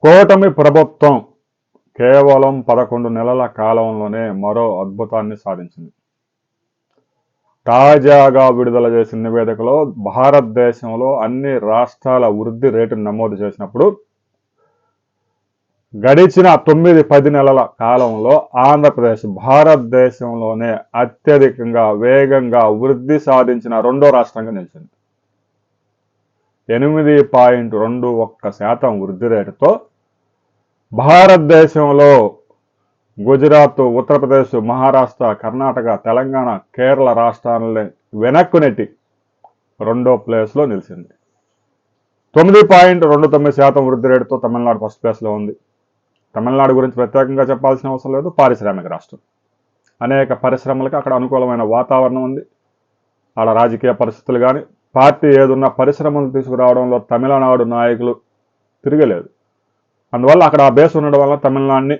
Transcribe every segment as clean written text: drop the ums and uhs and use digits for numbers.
కూటమి ప్రభుత్వం కేవలం 11 నెలల కాలంలోనే మరో అద్భుతాన్ని సాధించింది. తాజాగా విడుదల చేసిన నివేదికలో భారతదేశంలో అన్ని రాష్ట్రాల వృద్ధి రేటును నమోదు చేసినప్పుడు గడిచిన 9-10 నెలల కాలంలో ఆంధ్రప్రదేశ్ భారతదేశంలోనే అత్యధికంగా వేగంగా వృద్ధి సాధించిన రెండో రాష్ట్రంగా నిలిచింది. 8.21% వృద్ధి రేటుతో భారతదేశంలో గుజరాత్, ఉత్తరప్రదేశ్, మహారాష్ట్ర, కర్ణాటక, తెలంగాణ, కేరళ రాష్ట్రాలని వెనక్కు నెట్టి రెండో ప్లేస్లో నిలిచింది. 9.29% వృద్ధి రేటుతో తమిళనాడు ఫస్ట్ ప్లేస్లో ఉంది. తమిళనాడు గురించి ప్రత్యేకంగా చెప్పాల్సిన అవసరం లేదు. పారిశ్రామిక రాష్ట్రం, అనేక పరిశ్రమలకు అక్కడ అనుకూలమైన వాతావరణం ఉంది. ఆడ రాజకీయ పరిస్థితులు కానీ పార్టీ ఏదున్న పరిశ్రమలు తీసుకురావడంలో తమిళనాడు నాయకులు తిరగలేదు. అందువల్ల అక్కడ ఆ బేస్ ఉండడం వల్ల తమిళనాడుని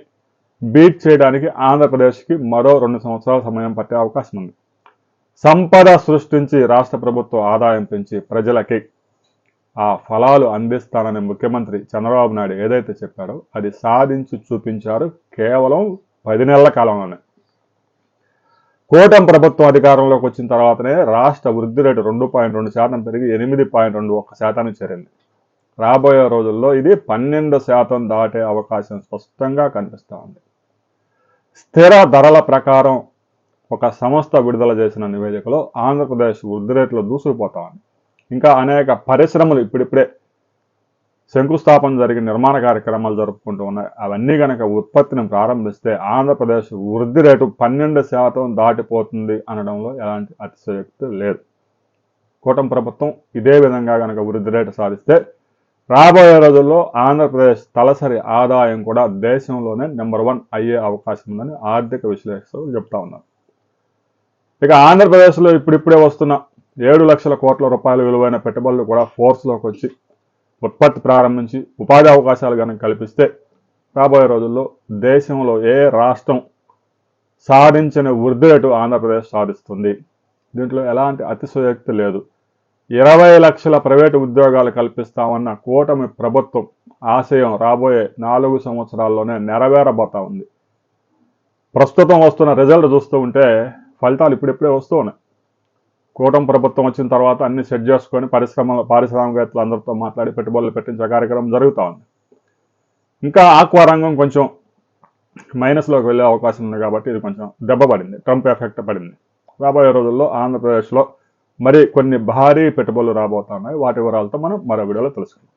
బీట్ చేయడానికి ఆంధ్రప్రదేశ్కి మరో 2 సంవత్సరాల సమయం పట్టే అవకాశం ఉంది. సంపద సృష్టించి రాష్ట్ర ప్రభుత్వ ఆదాయం పెంచి ప్రజలకి ఆ ఫలాలు అందిస్తానని ముఖ్యమంత్రి చంద్రబాబు నాయుడు ఏదైతే చెప్పాడో అది సాధించి చూపించారు కేవలం 10 నెలల కాలంలోనే. కూటమి ప్రభుత్వం అధికారంలోకి వచ్చిన తర్వాతనే రాష్ట్ర వృద్ధి రేటు 2.2% పెరిగి 8.21% చేరింది. రాబోయే రోజుల్లో ఇది 12% దాటే అవకాశం స్పష్టంగా కనిపిస్తూ ఉంది. స్థిర ధరల ప్రకారం ఒక సంస్థ విడుదల చేసిన నివేదికలో ఆంధ్రప్రదేశ్ వృద్ధి రేట్లు దూసుకుపోతా ఉంది. ఇంకా అనేక పరిశ్రమలు ఇప్పుడిప్పుడే శంకుస్థాపన జరిగి నిర్మాణ కార్యక్రమాలు జరుపుకుంటూ ఉన్నాయి. అవన్నీ కనుక ఉత్పత్తిని ప్రారంభిస్తే ఆంధ్రప్రదేశ్ వృద్ధి రేటు 12% దాటిపోతుంది అనడంలో ఎలాంటి అతిశయోక్తి లేదు. కూటమి ప్రభుత్వం ఇదే విధంగా కనుక వృద్ధి రేటు సాధిస్తే రాబోయే రోజుల్లో ఆంధ్రప్రదేశ్ తలసరి ఆదాయం కూడా దేశంలోనే నెంబర్ 1 అయ్యే అవకాశం ఉందని ఆర్థిక విశ్లేషకులు చెప్తా ఉన్నారు. ఇక ఆంధ్రప్రదేశ్లో ఇప్పుడిప్పుడే వస్తున్న 7 లక్షల కోట్ల రూపాయల విలువైన పెట్టుబడులు కూడా ఫోర్స్లోకి వచ్చి ఉత్పత్తి ప్రారంభించి ఉపాధి అవకాశాలు కనుక కల్పిస్తే రాబోయే రోజుల్లో దేశంలో ఏ రాష్ట్రం సాధించిన వృద్ధి రేటు ఆంధ్రప్రదేశ్ సాధిస్తుంది. దీంట్లో ఎలాంటి అతిశయోక్తి లేదు. 20 లక్షల ప్రైవేటు ఉద్యోగాలు కల్పిస్తామన్న కూటమి ప్రభుత్వం ఆశయం రాబోయే 4 సంవత్సరాల్లోనే నెరవేరబోతా ఉంది. ప్రస్తుతం వస్తున్న రిజల్ట్ చూస్తూ ఉంటే ఫలితాలు ఇప్పుడిప్పుడే వస్తూ ఉన్నాయి. కూటమి ప్రభుత్వం వచ్చిన తర్వాత అన్ని సెట్ చేసుకొని పారిశ్రామికవేత్తలు అందరితో మాట్లాడి పెట్టుబడులు పెట్టించే కార్యక్రమం జరుగుతూ ఉంది. ఇంకా ఆక్వా రంగం కొంచెం మైనస్లోకి వెళ్ళే అవకాశం ఉంది కాబట్టి ఇది కొంచెం దెబ్బ పడింది, ట్రంప్ ఎఫెక్ట్ పడింది. రాబోయే రోజుల్లో ఆంధ్రప్రదేశ్లో మరి కొన్ని భారీ పెట్టుబడులు రాబోతున్నాయి. వాటి వివరాలతో మనం మరో వీడియోలో తెలుసుకుందాం.